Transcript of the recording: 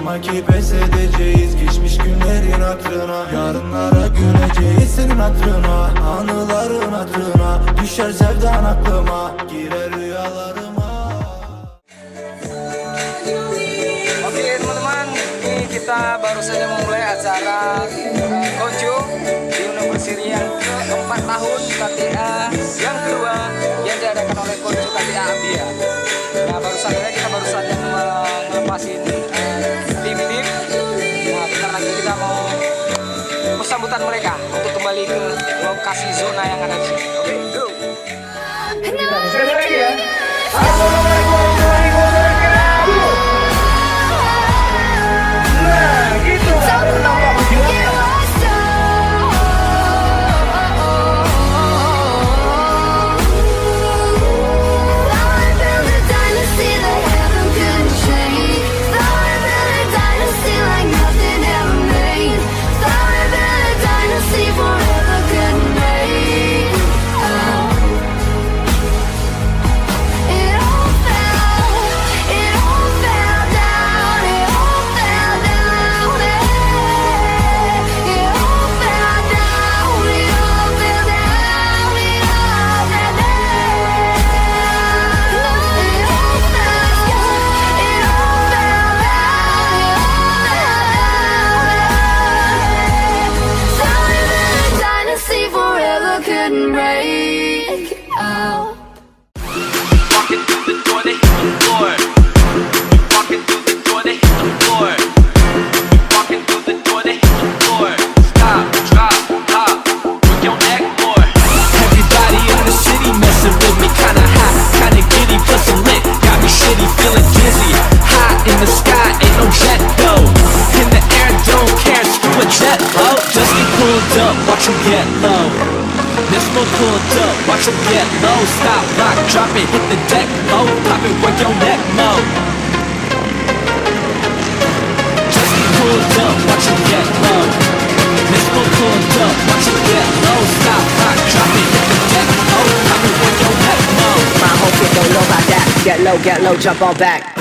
Sanma ki pes edeceğiz geçmiş günlerin hatırına. Yarınlara güleceğiz senin hatırına. Anıların hatırına. Düşer sevdan aklıma, girer rüyalarıma. Oke teman-teman, ini kita baru saja memulai acara Konjo di University yang ke-4 tahun KTA yang kedua yang diadakan oleh Konjo KTA Ambia. Nah baru saja kita melepasin tim-tim. Nah bentar lagi kita mau sambutan mereka untuk kembali ke lokasi zona yang ada di sini. Oke, go. Sekali lagi ya. Assalamualaikum warahmatullahi wabarakatuh. Nah, gitu. Watch 'em get low. This one pulled up, watch 'em get low. Stop, lock, drop it, hit the deck, low. Pop it, work your neck, low. Just get pulled up, watch 'em get low. This one pulled up, watch 'em get low. Stop, lock, drop it, hit the deck, low. Pop it, work your neck, low. My whole kid don't know about that. Get low, jump on back.